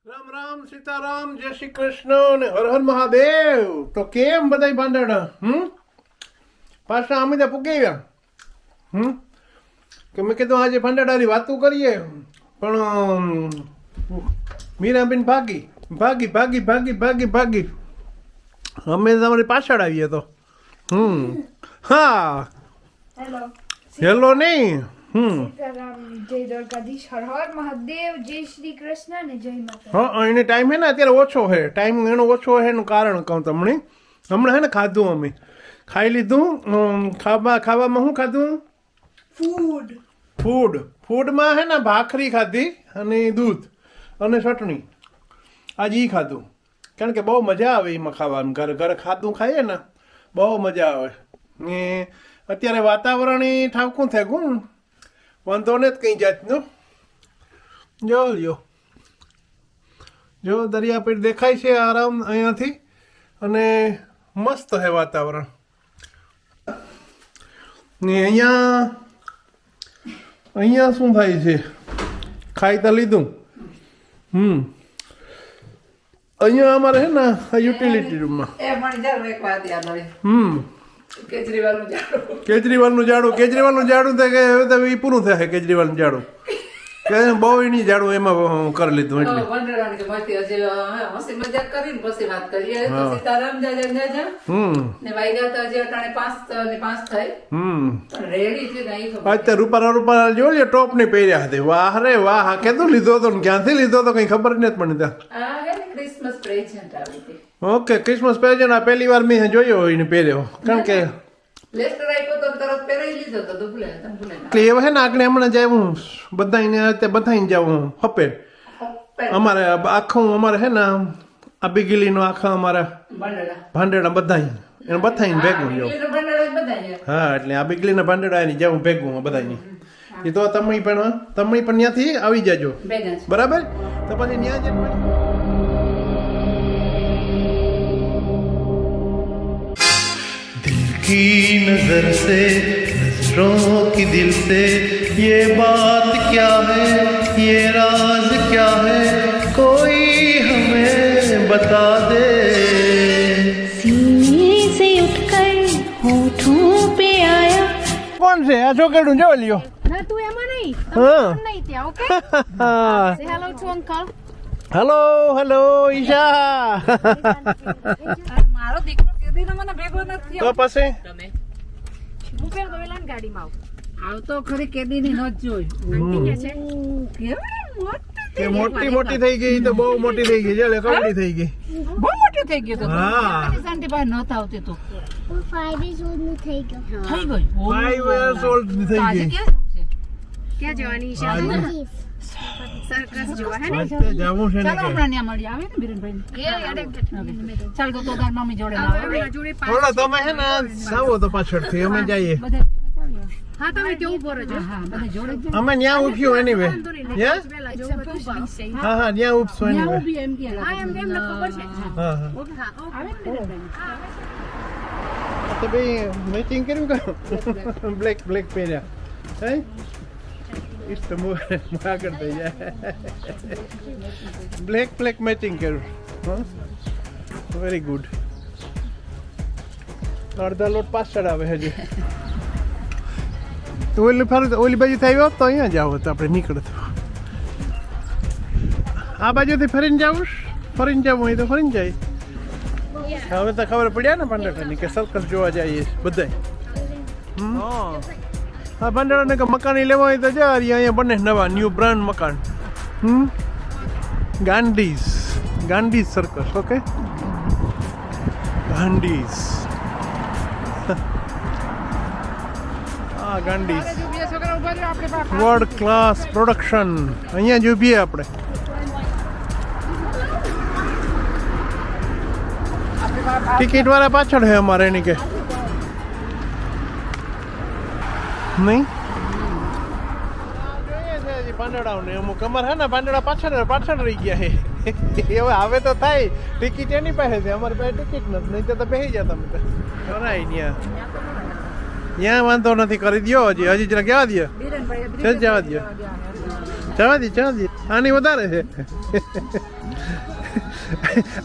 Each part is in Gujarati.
રામ રામ સીતારામ જય શ્રી કૃષ્ણ અને હર હર મહાદેવ. તો કેમ બધાય ભાંડડા પાછા અમે ત્યાં પૂકી ગયા કે મેં કીધું આજે ભાંડડાની વાતું કરીએ પણ મીરાબેન ભાગી ભાગી ભાગી ભાગી ભાગી ભાગી અમે તમારી પાછળ આવીએ તો હા હેલો હેલો નહીં સીતારામ જય દ્વારકાધીશ હર હર મહાદેવ જય શ્રી કૃષ્ણ ને જય માતા. હા એને ટાઈમ હે ને અત્યારે ઓછો છે ટાઈમ એનો ઓછો છે એનું કારણ કહું તમને હમણાં હે ને ખાધું અમે ખાઈ લીધું ખાવામાં શું ખાધું ફૂડમાં હે ને ભાખરી ખાધી અને દૂધ અને ચટણી આજે એ ખાધું કારણ કે બહુ મજા આવે એમાં ખાવાનું ઘરે ઘરે ખાધું ખાઈએ ને બહુ મજા આવે ને અત્યારે વાતાવરણ એ ઠાવકું થાય ગું વાંધો ને જ કંઈ જાતનું જો દરિયાપીઠ દેખાય છે આરામ અહીંયાથી અને મસ્ત છે વાતાવરણ ને અહીંયા શું થાય છે ખાઈ તો લીધું અહીંયા અમારે છે ને યુટિલિટી રૂમમાં કેજરીવાલનું ઝાડું થાય કે હવે તો એ પૂરું થાય કેજરીવાલનું ઝાડું કે બહુ એની ઝાડું એમાં કરી લીધું એટલે અત્યારે રૂપારા જોઈ ટોપ ની પહેર્યા હતી વાહ રે વાહ કેતું લીધો હતો ને ક્યાંથી લીધો હતો કઈ ખબર નથી પડે ત્યાં ઓકે ક્રિસમસ પ્રેઝન્ટ આ પહેલી વાર મેં જોયો એને પહેર્યો કારણ કે એટલે એવા હે ને આગળ હમણાં જાઉં બધાને જાઉં હપેટ અમારે આખું અમારે હે ને આ બિગીલીનો આખા અમારા ભાંડેડા બધા એને બધાને ભેગું જાઉં હા એટલે આ બિગલીના ભાંડેડા એની જાઉં ભેગું બધાની એ તો તમે પણ ત્યાંથી આવી જાજો બરાબર તો પછી ત્યાં જઈને की नजर से नजरों की दिल से ये बात क्या है ये राज क्या है कोई हमें बता दे सीने से उठकर होठों पे आया कौन से आ छोकड़ू जो लियो ના તું એમાં નહીં હા નહીં ત્યાં ઓકે સે hello two uncle hello Isha મારો દીકરો કેદીનો મને ભેગો નથી તો પછી તમે હું પેર દવેલાન ગાડીમાં આવ તો ખરી કેદીની ન જોઈ આંટી કે છે કે મોટી થઈ ગઈ તો બહુ મોટી થઈ ગઈ છે કવડી થઈ ગઈ બહુ મોટી થઈ ગઈ તો હા શાંતિ ભાઈ નહોતા આવતી તો 5 years old નું થઈ ગયું થઈ ગઈ 5 years old થઈ આજે ગઈ કેવું છે ક્યાં જવાની છે સર્કસ જોવા હે ને આજે જાવું છે ને ચાલો હમણાં ત્યાં મળી આવે ને બીરેનભાઈ ચાલ તો તાર મમ્મી જોડે ના આવે જોડે થોડા તમે હે ને સાવો તો પાછળથી અમે જઈએ બધા ભેગા ચાલ્યો હા તમે તેવું બોરો જો હા બધા જોડે જ અમે ન્યા ઉભ્યું એનીવે યા પેલા જો બધું હા ન્યા ઉભશું ત્યાં એનીવે ઊભી એમ કે હા એમ એમને ખબર છે હા હા આવે ને બીરેનભાઈ તો ભાઈ મેચિંગ કર્યું કે બ્લેક પહેર્યા હે ઇસ તો આગળ થઈ જાય બ્લેક મેચિંગ કર્યું હા વેરી ગુડ અડધા લોટ પાછળ આવે હજી તો ઓલી બાજુ થઈ હોત તો અહીંયા જાવ તો આપણે નીકળત આ બાજુથી ફરીને જવું હોય તો ફરીને જાય હવે તો ખબર પડ્યા ને ભાંડેડાની કે સર્કસ જોવા જઈએ બધા હા ભાંડેડાને કે મકાન લેવા હોય તો જા અહીંયા બને નવા ન્યૂ બ્રાન્ડ મકાન ગાંધીઝ સર્કસ ઓકે ગાંધીઝ હા ગાંધીઝ વર્લ્ડ ક્લાસ પ્રોડક્શન અહીંયા જ ઊભીએ આપણે ટિકિટ વાળા પાછળ હે અમારે એની કે નહીં પાંદડાઓને અમુક અમારે હે ને પાંદડા પાછળ રહી ગયા છે હવે આવે તો થાય ટિકિટ એની પાસે છે અમારી પાસે ટિકિટ નથી નહીં તો બેસી જતા અમે તો કરાય ત્યાં વાંધો નથી કરી દો હજી જરા કહેવા દે જવા દે જવા દી આની વધારે છે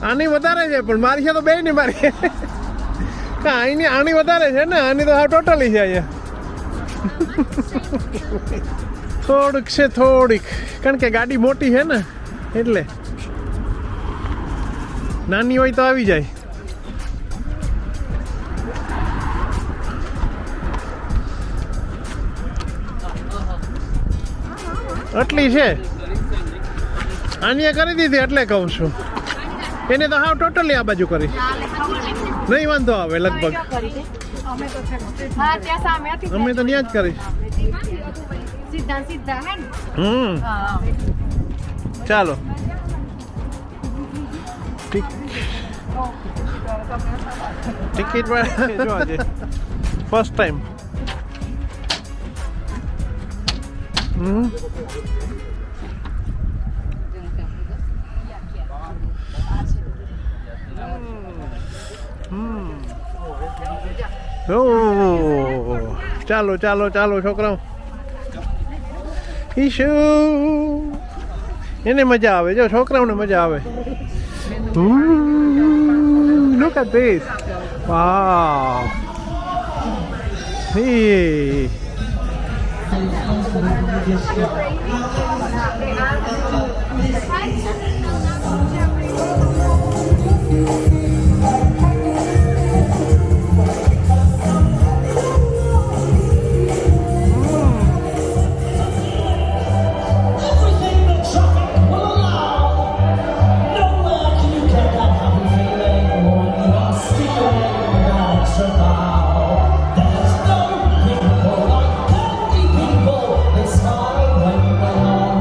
આની વધારે છે પણ મારી છે તો બે નહીં મારી આની વધારે છે ને આની તો ટોટલી છે અહીંયા થોડીક કારણ કે ગાડી મોટી છે ને એટલે નાની હોય તો આવી જાય આટલી છે આની કરી દીધી એટલે કહું છું એને તો હાવ ટોટલી આ બાજુ કરી નહીં વાંધો આવે લગભગ અમે તો ત્યાં જ કરી ચાલો ટિકિટ ફર્સ્ટ ટાઈમ ચાલો છોકરાઓ ઈશુ એને મજા આવે જો છોકરાઓને મજા આવે look at this wow hey It's hard when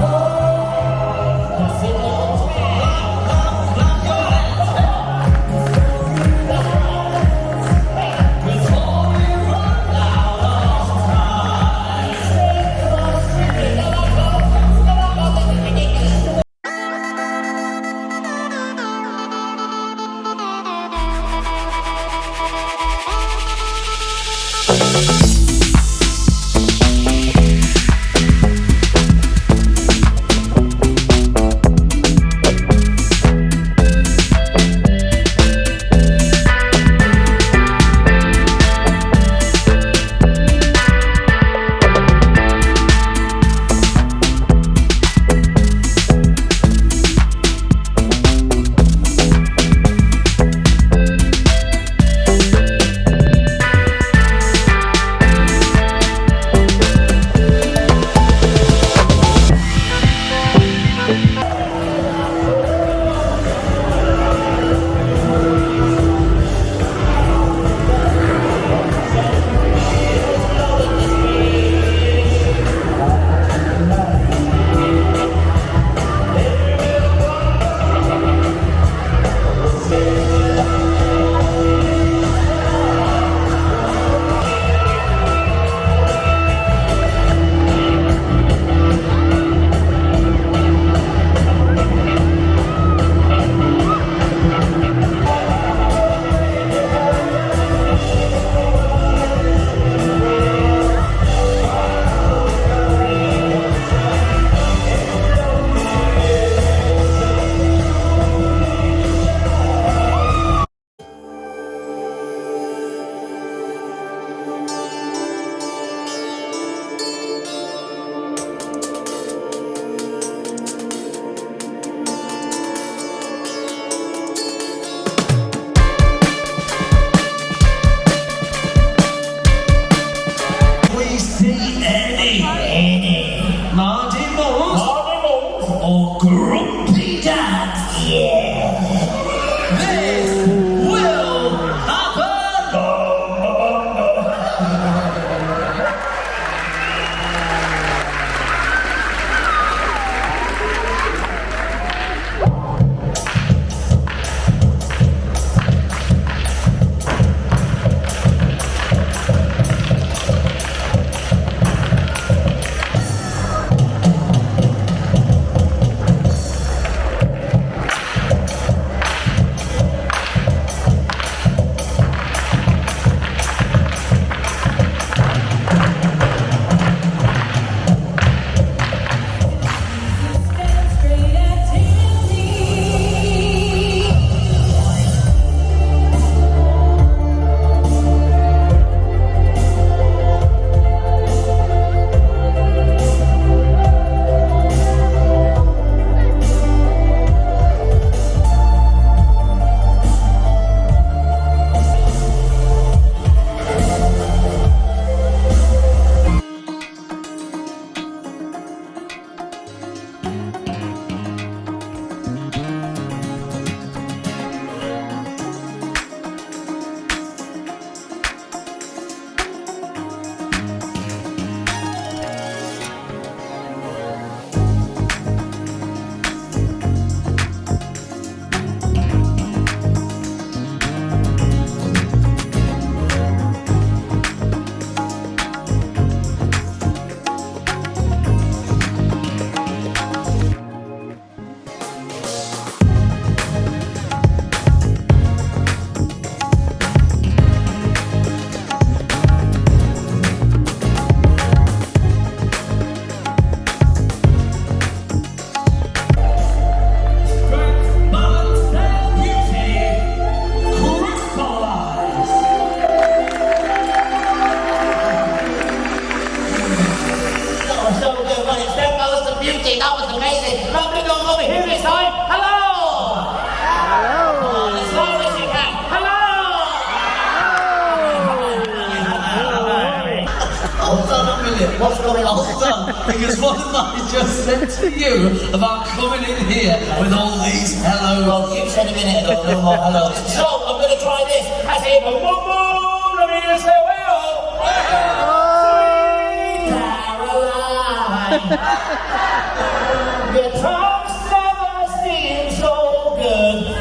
What's going on? Hold on, because what have I just said to you about coming in here with all these hellos? Well, you said a minute ago, no more hello. So, I'm going to try this. I say, boom, boom, boom. Let me just say, well, Sweet Caroline. Your talks never seem so good.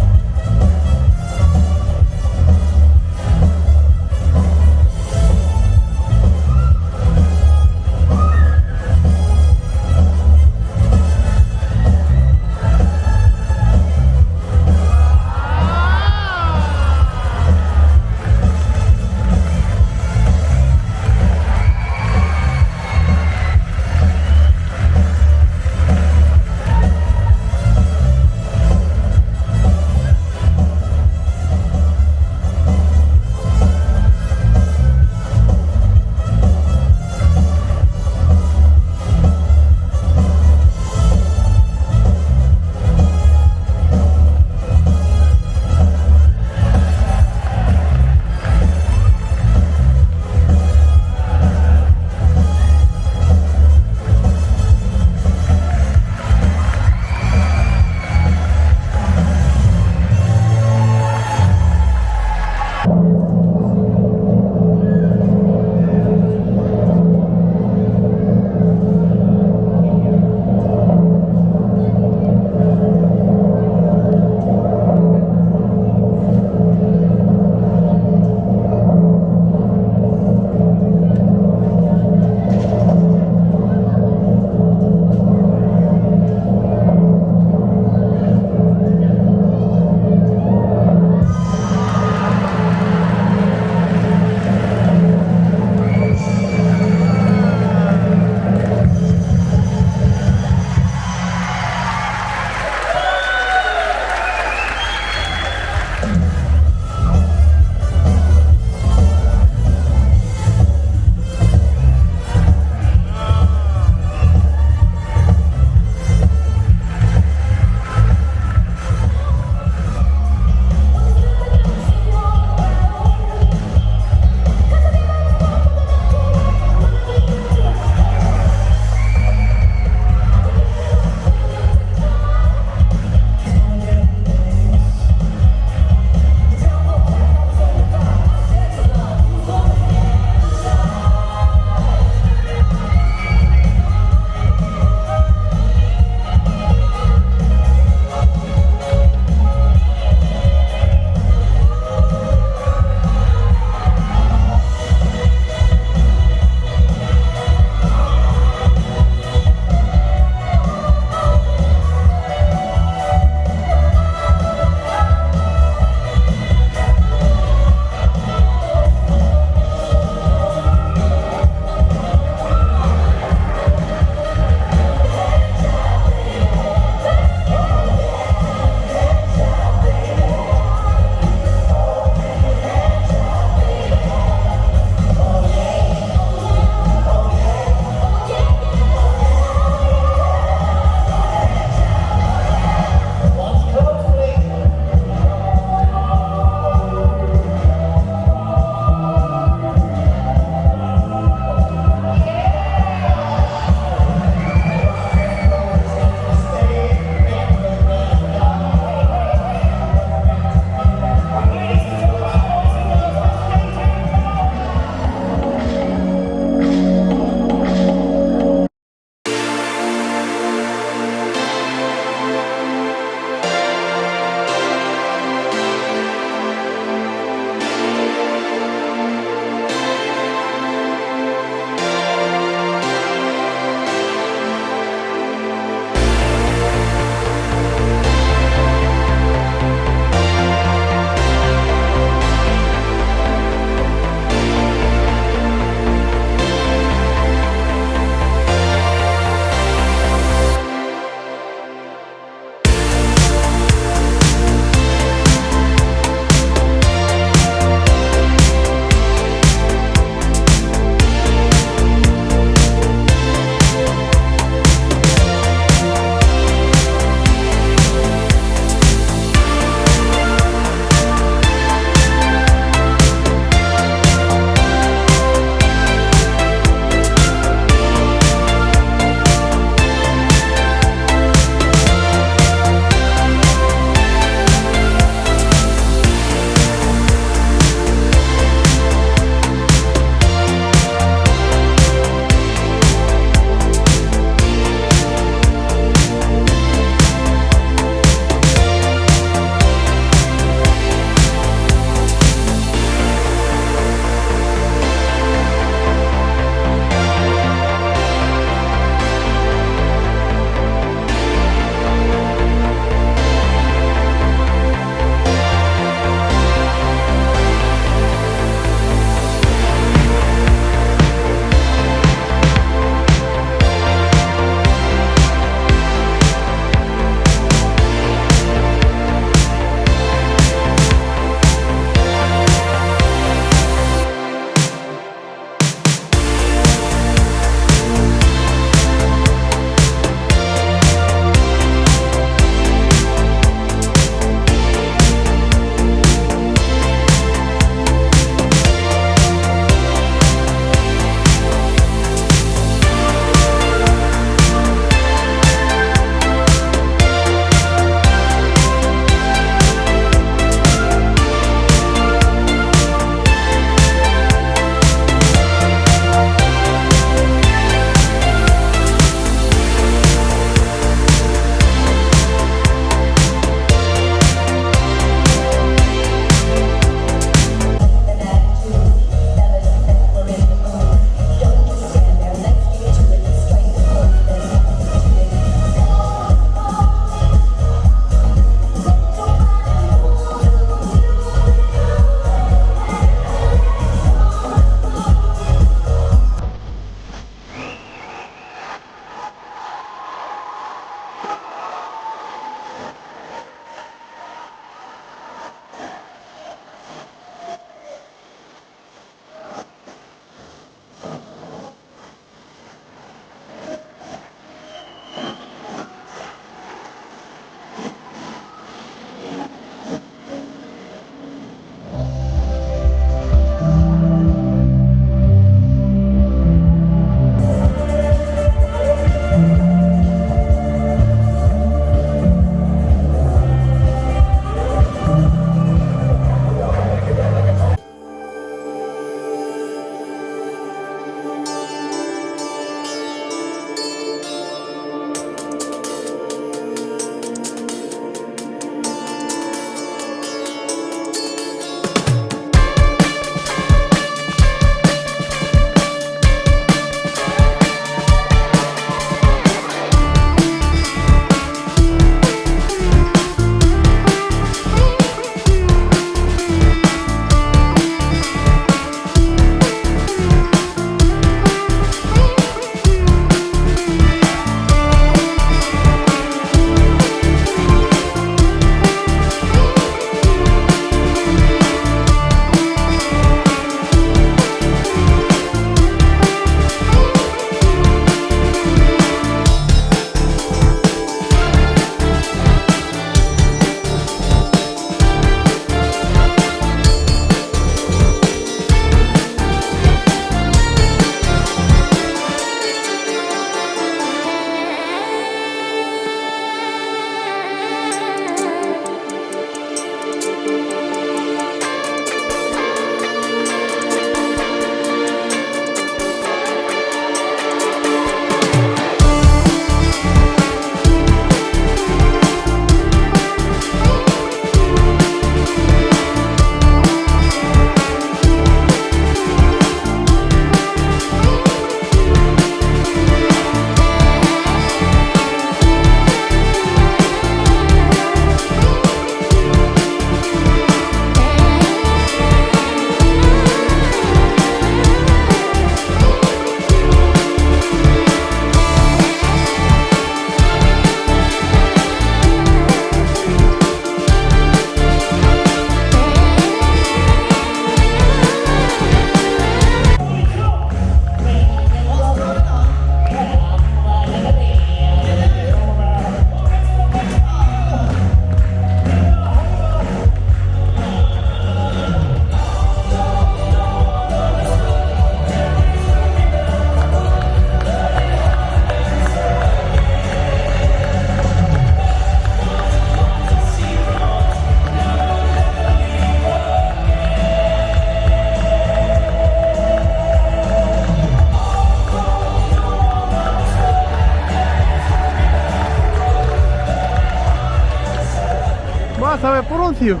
થયું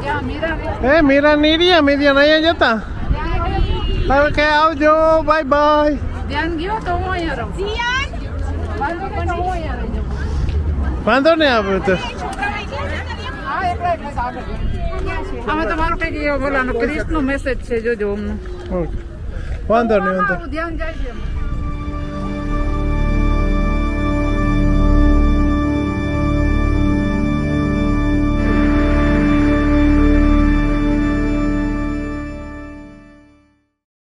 જ્યાં મીરા એ મીરા નીરિયા મીરિયા અહીંયા જતા હવે કે આવજો બાય બાય ધ્યાન ગયો તો હું અહીંયા રહું વાંધો નહીં તો હું અહીંયા રહી જાઉં. વાંધો નહીં આવે તો હા એકલા એકલા આગળ આમાં તમારો કંઈક એવો બોલાનો ક્રિસનો મેસેજ છે જોજો અમને ઓકે. વાંધો નહીં વાંધો ધ્યાન જાય છે